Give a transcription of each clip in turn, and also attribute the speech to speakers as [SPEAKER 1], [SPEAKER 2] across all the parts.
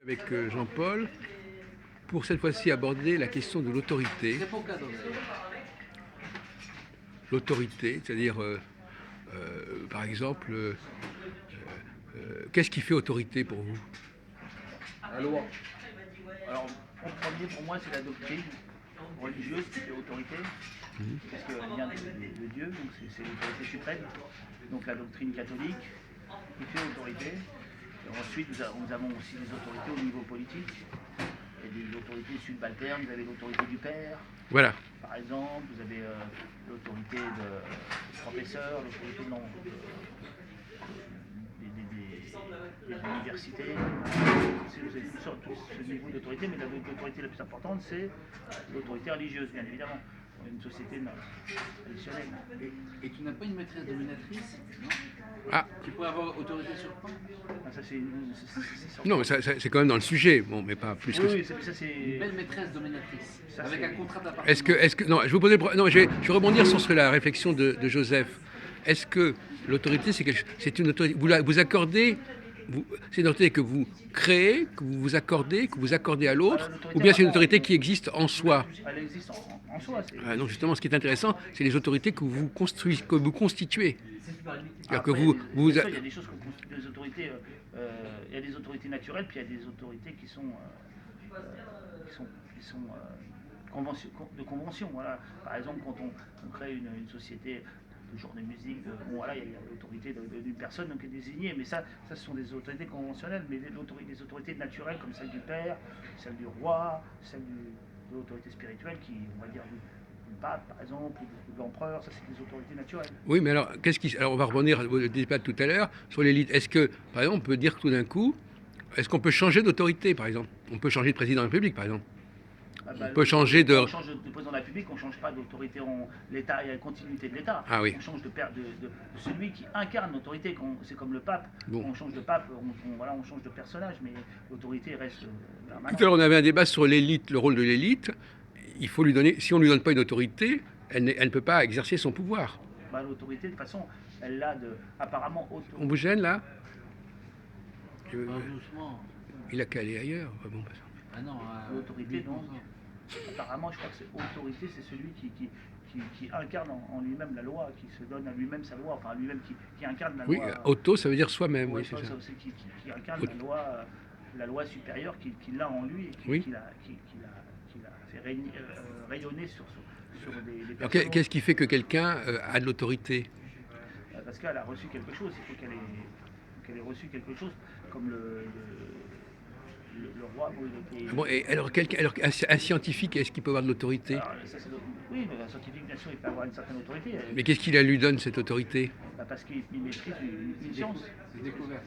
[SPEAKER 1] Avec Jean-Paul, pour cette fois-ci aborder la question de l'autorité. L'autorité, c'est-à-dire, par exemple, qu'est-ce qui fait autorité pour vous?
[SPEAKER 2] La loi. Alors, en premier, pour moi, c'est la doctrine religieuse qui fait autorité, parce qu'elle vient de Dieu, donc c'est l'autorité suprême. Donc la doctrine catholique qui fait autorité. Et ensuite, nous avons aussi des autorités au niveau politique. Il y a des autorités subalternes, vous avez l'autorité du père.
[SPEAKER 1] Voilà.
[SPEAKER 2] Par exemple, vous avez l'autorité du professeur, l'autorité des universités. Vous avez tout ce niveau d'autorité, mais l'autorité la plus importante, c'est l'autorité religieuse, bien évidemment. Une société traditionnelle.
[SPEAKER 3] Et tu n'as pas une maîtresse dominatrice, non?
[SPEAKER 1] Ah.
[SPEAKER 3] Qui pourrait avoir autorité sur toi?
[SPEAKER 2] Ah, ça,
[SPEAKER 1] non, mais c'est quand même dans le sujet, bon, mais pas plus que ça.
[SPEAKER 2] Oui, ça c'est
[SPEAKER 3] une belle maîtresse dominatrice, ça, avec un contrat d'appartement.
[SPEAKER 1] Est-ce que, non, je vous posais, non, je vais rebondir sur la réflexion de Joseph. Est-ce que l'autorité, c'est une autorité, vous accordez, c'est une autorité que vous créez, que vous accordez à l'autre, ou bien c'est une autorité qui existe en soi?
[SPEAKER 2] Elle existe en soi.
[SPEAKER 1] Non, justement, ce qui est intéressant, c'est les autorités que vous constituez.
[SPEAKER 2] Après, il y a des choses des autorités, il y a des autorités naturelles, puis il y a des autorités qui sont de convention. Voilà. Par exemple, quand on crée une société de journée de musique, voilà, il y a l'autorité d'une personne qui est désignée, mais ça ce sont des autorités conventionnelles, mais des autorités naturelles comme celle du père, celle du roi, celle de l'autorité spirituelle qui, on va dire, du pape par exemple, ou de l'empereur, ça c'est des autorités naturelles.
[SPEAKER 1] Oui, mais alors, alors on va revenir au débat de tout à l'heure sur l'élite. Est-ce que, par exemple, on peut dire que tout d'un coup, est-ce qu'on peut changer d'autorité, par exemple? On peut changer de président de la République, par exemple. On peut changer de...
[SPEAKER 2] On change de président de la République, on ne change pas d'autorité en l'État, il y a une continuité de l'État.
[SPEAKER 1] Ah oui.
[SPEAKER 2] On change de celui qui incarne l'autorité, c'est comme le pape. Bon. On change de pape, on change de personnage, mais l'autorité reste permanente.
[SPEAKER 1] Tout à l'heure, on avait un débat sur l'élite, le rôle de l'élite. Il faut lui donner, si on ne lui donne pas une autorité, elle ne peut pas exercer son pouvoir.
[SPEAKER 2] L'autorité, de toute façon, elle l'a apparemment...
[SPEAKER 1] On vous gêne, là?
[SPEAKER 3] Doucement.
[SPEAKER 1] Il a qu'à aller ailleurs. Bon,
[SPEAKER 3] ah non,
[SPEAKER 2] l'autorité, non. Apparemment, je crois que autorité, c'est celui qui incarne en lui-même la loi, qui se donne à lui-même sa loi, enfin lui-même qui incarne la loi.
[SPEAKER 1] Oui, auto, ça veut dire soi-même. Oui,
[SPEAKER 2] c'est ça. Qui incarne la loi supérieure qu'il a en lui et qu'il a fait rayonner sur des personnes.
[SPEAKER 1] Alors, qu'est-ce qui fait que quelqu'un a de l'autorité?
[SPEAKER 2] Parce qu'elle a reçu quelque chose, il faut qu'elle ait reçu quelque chose, comme le roi.
[SPEAKER 1] Bon, et alors, un scientifique, est-ce qu'il peut avoir de l'autorité?
[SPEAKER 2] Oui, mais un scientifique, bien sûr, il peut avoir une certaine autorité.
[SPEAKER 1] Mais qu'est-ce qui lui donne cette autorité?
[SPEAKER 2] Parce qu'il maîtrise une science.
[SPEAKER 3] C'est découverte.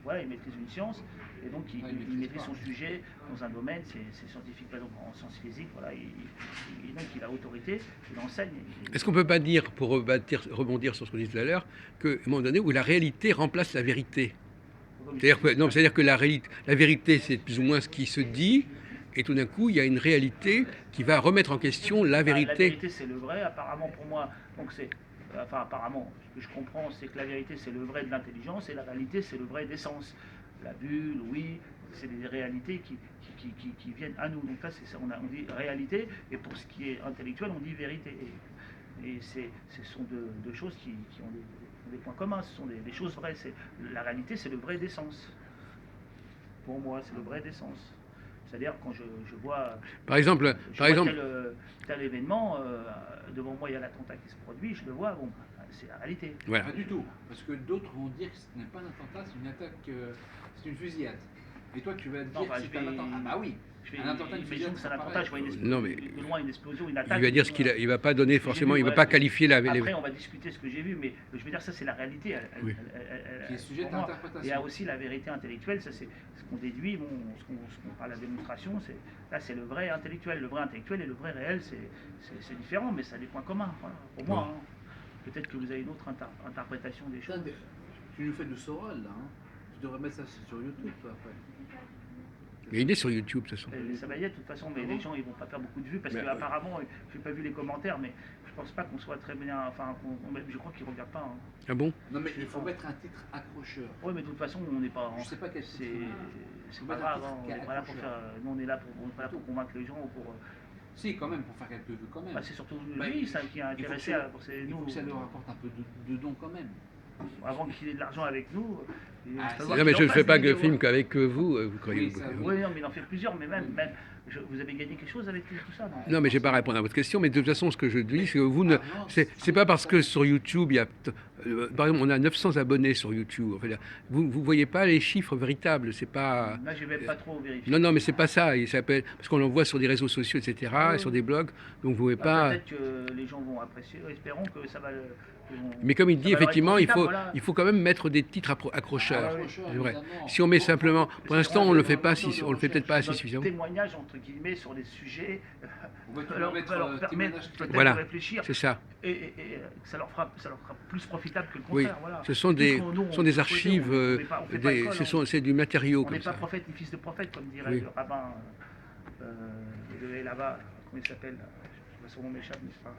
[SPEAKER 2] Voilà, il maîtrise une science, et donc il maîtrise son sujet dans un domaine, c'est scientifique, par exemple en sciences physiques, voilà, donc il a autorité, il enseigne.
[SPEAKER 1] Est-ce qu'on ne peut pas dire, pour rebondir sur ce qu'on disait tout à l'heure, qu'à un moment donné où la réalité remplace la vérité? C'est-à-dire que la vérité, c'est plus ou moins ce qui se dit, et tout d'un coup, il y a une réalité qui va remettre en question la vérité.
[SPEAKER 2] La vérité, c'est le vrai, apparemment pour moi. Donc apparemment, ce que je comprends, c'est que la vérité, c'est le vrai de l'intelligence, et la réalité, c'est le vrai des sens. La bulle, oui, c'est des réalités qui viennent à nous. Donc là, on dit réalité, et pour ce qui est intellectuel, on dit vérité. Et ce sont deux choses qui ont des points communs, ce sont des choses vraies. La réalité, c'est le vrai des sens. Pour moi, c'est le vrai des sens. C'est-à-dire quand je vois,
[SPEAKER 1] par exemple,
[SPEAKER 2] tel événement, devant moi il y a l'attentat qui se produit, je le vois, bon, c'est la réalité.
[SPEAKER 1] Voilà.
[SPEAKER 3] Pas du tout, parce que d'autres vont dire que ce n'est pas un attentat, c'est une attaque, c'est une fusillade. Et toi tu vas dire que c'est un attentat. Ah bah oui. Un attentat, une fusillade,
[SPEAKER 2] c'est un attentat, je vois de loin une explosion, une attaque.
[SPEAKER 1] Il va dire ce qu'il a, il va pas donner forcément, il va pas qualifier la.
[SPEAKER 2] Après, on va discuter ce que j'ai vu, mais je veux dire, ça c'est la réalité.
[SPEAKER 3] Qui est sujet à l'interprétation.
[SPEAKER 2] Il y a aussi la vérité intellectuelle, ça c'est ce qu'on déduit, ce qu'on parle à la démonstration, là c'est le vrai intellectuel. Le vrai intellectuel et le vrai réel, c'est différent, mais ça a des points communs, voilà, pour moi. Hein. Peut-être que vous avez une autre interprétation des choses.
[SPEAKER 3] Tu nous fais du Sorel là, hein. Tu devrais mettre ça sur YouTube après.
[SPEAKER 1] Il est sur YouTube, de toute façon.
[SPEAKER 2] Ça va y être, de toute façon, mais les gens ils vont pas faire beaucoup de vues parce qu'apparemment, je n'ai pas vu les commentaires, mais je pense pas qu'on soit très bien. Enfin, je crois qu'ils regardent pas. Hein.
[SPEAKER 1] Ah bon?
[SPEAKER 3] Non, mais il faut mettre un titre accrocheur.
[SPEAKER 2] Oui, mais de toute façon, on n'est pas.
[SPEAKER 3] Je sais pas quel titre.
[SPEAKER 2] C'est pas grave. Hein, on n'est pas là pour faire. Nous, on est là pour convaincre les gens ou pour.
[SPEAKER 3] Si, quand même, pour faire quelques vues quand même.
[SPEAKER 2] Bah, c'est surtout lui ça, qui est intéressé à.
[SPEAKER 3] Il faut que ça leur apporte un peu de dons quand même.
[SPEAKER 2] Avant qu'il ait de l'argent avec nous.
[SPEAKER 1] Non, mais je ne fais pas que film qu'avec vous, vous croyez.
[SPEAKER 2] Oui, non, mais il en fait plusieurs, mais même vous avez gagné quelque chose avec tout ça, non?
[SPEAKER 1] Non, mais je ne vais pas répondre à votre question, mais de toute façon, ce que je dis, c'est que vous ne. C'est pas parce que sur YouTube, il y a. Par exemple, on a 900 abonnés sur YouTube. Enfin, vous ne voyez pas les chiffres véritables. C'est pas.
[SPEAKER 2] Là, je ne vais pas trop vérifier.
[SPEAKER 1] Non, mais c'est pas ça. Il s'appelle. Parce qu'on l'envoie sur des réseaux sociaux, etc., sur des blogs. Donc vous ne pouvez pas.
[SPEAKER 2] Peut-être que les gens vont apprécier. Espérons que ça va.
[SPEAKER 1] Mais comme il dit, effectivement, il faut quand même mettre des titres accrocheurs. C'est vrai. Si on met simplement, pour l'instant, on le fait pas, on le fait peut-être pas assez suffisamment.
[SPEAKER 2] Témoignages entre guillemets sur des sujets
[SPEAKER 3] leur
[SPEAKER 2] permettre peut-être
[SPEAKER 1] voilà,
[SPEAKER 2] de réfléchir.
[SPEAKER 1] C'est ça.
[SPEAKER 2] Et ça leur fera plus profitable que le contraire.
[SPEAKER 1] Oui.
[SPEAKER 2] Voilà.
[SPEAKER 1] Ce sont des archives, c'est du matériau
[SPEAKER 2] on
[SPEAKER 1] comme ça.
[SPEAKER 2] On n'est pas prophète ni fils de prophète, comme dirait le rabbin là-bas, comment il s'appelle? Son nom m'échappe, mais c'est pas.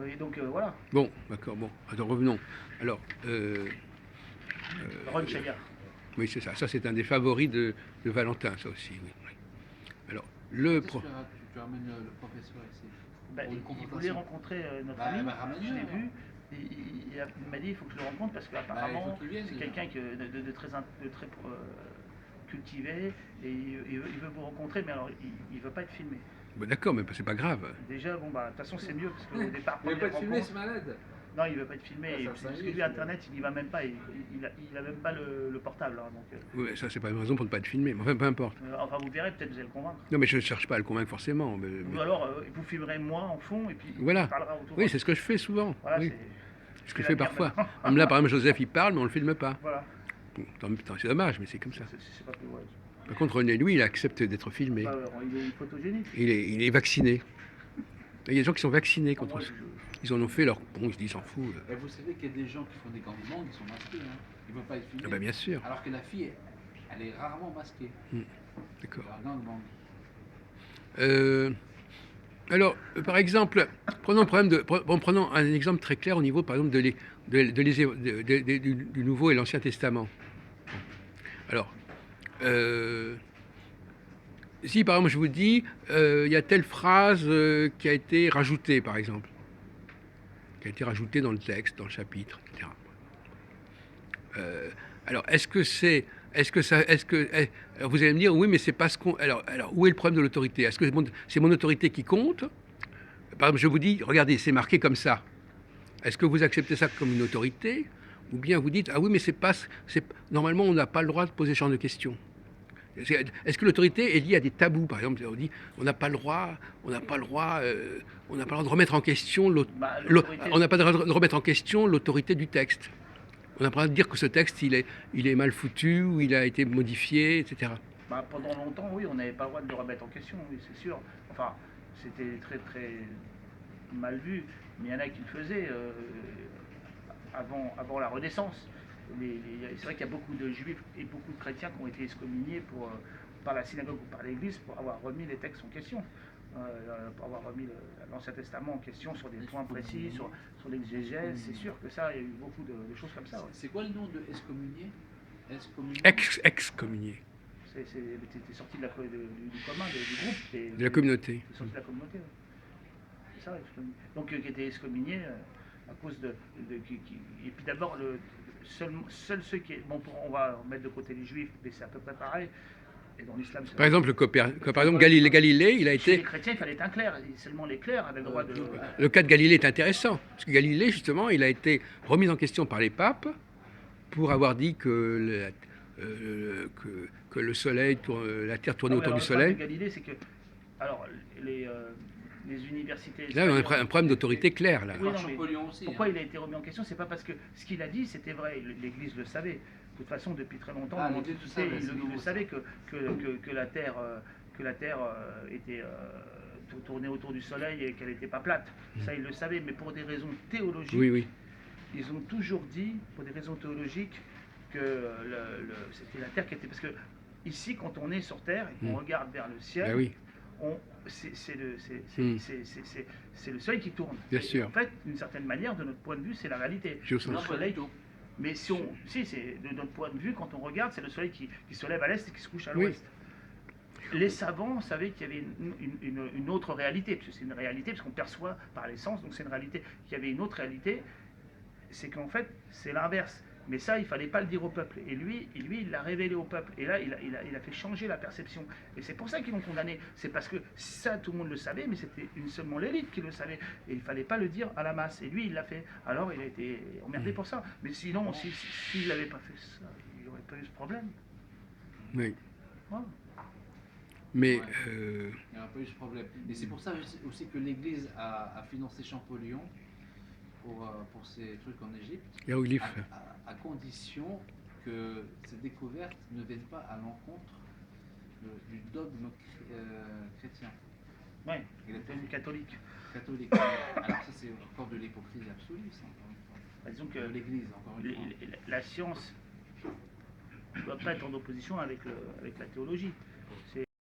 [SPEAKER 2] Et donc voilà.
[SPEAKER 1] Bon, d'accord, bon. Alors revenons. Alors.
[SPEAKER 2] Ron Chaya.
[SPEAKER 1] Oui, c'est ça. Ça, c'est un des favoris de Valentin, ça aussi. Oui. Alors,
[SPEAKER 3] tu ramènes le professeur ici.
[SPEAKER 2] Il voulait rencontrer notre ami. Je l'ai vu. Il m'a dit il faut que je le rencontre parce qu'apparemment c'est quelqu'un de très cultivé et il veut vous rencontrer, mais alors il ne veut pas être filmé.
[SPEAKER 1] Bah d'accord, mais c'est pas grave.
[SPEAKER 2] Déjà, bon, bah, de toute façon, c'est mieux, parce qu'au départ,
[SPEAKER 3] il ne veut pas être filmé, ce malade.
[SPEAKER 2] Non, il ne veut pas être filmé, parce que lui, Internet, il n'y va même pas, il n'a même pas le portable. Hein, donc,
[SPEAKER 1] oui, ça, c'est pas une raison pour ne pas être filmé, mais enfin, peu importe.
[SPEAKER 2] Enfin, vous verrez, peut-être vous allez le convaincre.
[SPEAKER 1] Non, mais je ne cherche pas à le convaincre forcément.
[SPEAKER 2] Ou alors, vous filmerez moi en fond, et puis
[SPEAKER 1] voilà.
[SPEAKER 2] il parlera autour.
[SPEAKER 1] Oui, c'est ce que je fais souvent.
[SPEAKER 2] Voilà,
[SPEAKER 1] oui. C'est ce que je fais parfois. Là, par exemple, Joseph, il parle, mais on ne le filme pas.
[SPEAKER 2] Voilà.
[SPEAKER 1] Bon, c'est dommage, mais c'est comme ça.
[SPEAKER 2] C'est pas plus, ouais.
[SPEAKER 1] Par contre, René, lui, il accepte d'être filmé.
[SPEAKER 2] Il est photogénique.
[SPEAKER 1] Il est vacciné. Il y a des gens qui sont vaccinés contre ça. Ils en ont fait leur. Bon, ils s'en foutent.
[SPEAKER 3] Et vous savez qu'il y a des gens qui font des gants de mangue, ils sont masqués. Hein. Ils ne veulent pas être filmés.
[SPEAKER 1] Ah bah bien sûr.
[SPEAKER 3] Alors que la fille, elle est rarement masquée.
[SPEAKER 1] D'accord.
[SPEAKER 3] Un gant de mangue.
[SPEAKER 1] Alors, par exemple, prenons un exemple très clair au niveau, par exemple, du Nouveau et l'Ancien Testament. Alors, si par exemple je vous dis, il y a telle phrase qui a été rajoutée, par exemple, qui a été rajoutée dans le texte, dans le chapitre, etc. Alors, alors vous allez me dire, oui, mais c'est pas ce qu'on. Alors, où est le problème de l'autorité? Est-ce que c'est mon autorité qui compte? Par exemple, je vous dis, regardez, c'est marqué comme ça. Est-ce que vous acceptez ça comme une autorité? Ou bien vous dites, ah oui, mais normalement, on n'a pas le droit de poser ce genre de questions. Est-ce que l'autorité est liée à des tabous? Par exemple, on dit, on n'a pas le droit de remettre en question on n'a pas le droit de remettre en question l'autorité du texte. On n'a pas le droit de dire que ce texte, il est mal foutu, ou il a été modifié, etc.
[SPEAKER 2] Pendant longtemps, oui, on n'avait pas le droit de le remettre en question, oui, c'est sûr. Enfin, c'était très, très mal vu, mais il y en a qui le faisaient avant la Renaissance. C'est vrai qu'il y a beaucoup de juifs et beaucoup de chrétiens qui ont été excommuniés par la synagogue ou par l'église pour avoir remis les textes en question, pour avoir remis l'Ancien Testament en question sur des points précis, sur l'exégèse. C'est sûr que ça, il y a eu beaucoup de choses comme ça. Ouais.
[SPEAKER 3] C'est quoi le nom de excommunié?
[SPEAKER 1] Excommunié.
[SPEAKER 2] T'es sorti du commun, du groupe.
[SPEAKER 1] De la communauté.
[SPEAKER 2] T'es sorti de la communauté, ouais. C'est ça, excommunié. Donc qui était excommunié à cause de et puis d'abord, seuls ceux qui... Bon, on va mettre de côté les juifs, mais c'est à peu près pareil. Et dans l'islam,
[SPEAKER 1] par exemple, Galilée, il a été...
[SPEAKER 2] Les chrétiens, il fallait être un clerc. Seulement les clercs avaient le droit de...
[SPEAKER 1] Le cas de Galilée est intéressant. Parce que Galilée, justement, il a été remis en question par les papes pour avoir dit que le soleil, la Terre tournait autour du soleil.
[SPEAKER 2] Le cas de Galilée, c'est que... Alors, les universités...
[SPEAKER 1] Là, on a un problème d'autorité clair. Là.
[SPEAKER 2] Oui, pourquoi il a été remis en question? C'est pas parce que ce qu'il a dit, c'était vrai. L'Église le savait. De toute façon, depuis très longtemps, il le savait que la Terre était tournée autour du Soleil et qu'elle n'était pas plate. Ça, il le savait. Mais pour des raisons théologiques, ils ont toujours dit, pour des raisons théologiques, que c'était la Terre qui était... Parce que ici, quand on est sur Terre et qu'on regarde vers le ciel, c'est le soleil qui tourne.
[SPEAKER 1] Bien sûr.
[SPEAKER 2] En fait, d'une certaine manière, de notre point de vue, c'est la réalité.
[SPEAKER 1] Je sens
[SPEAKER 2] Le
[SPEAKER 1] ça.
[SPEAKER 2] soleil, mais c'est de notre point de vue, quand on regarde, c'est le soleil qui se lève à l'est et qui se couche à l'ouest. Les savants savaient qu'il y avait une autre réalité, parce que c'est une réalité, parce qu'on perçoit par les sens, donc c'est une réalité. Il y avait une autre réalité, c'est qu'en fait, c'est l'inverse. Mais ça, il ne fallait pas le dire au peuple. Et lui, il l'a révélé au peuple. Et là, il a fait changer la perception. Et c'est pour ça qu'ils l'ont condamné. C'est parce que ça, tout le monde le savait, mais c'était seulement l'élite qui le savait. Et il ne fallait pas le dire à la masse. Et lui, il l'a fait. Alors, il a été emmerdé pour ça. Mais sinon, s'il n'avait pas fait ça, il n'y aurait pas eu ce problème.
[SPEAKER 1] Oui.
[SPEAKER 2] Voilà.
[SPEAKER 1] Mais.
[SPEAKER 3] Il n'y aurait pas eu ce problème. Et c'est pour ça aussi que l'Église a financé Champollion pour ces trucs en Égypte.
[SPEAKER 1] Hiéroglyphes.
[SPEAKER 3] À condition que ces découvertes ne viennent pas à l'encontre du dogme chrétien.
[SPEAKER 2] Oui, il était catholique.
[SPEAKER 3] Catholique. Alors ça, c'est encore de l'hypocrisie absolue, ça, encore une fois.
[SPEAKER 2] Disons que
[SPEAKER 3] l'Église, encore une fois.
[SPEAKER 2] La science ne doit pas être en opposition avec la théologie.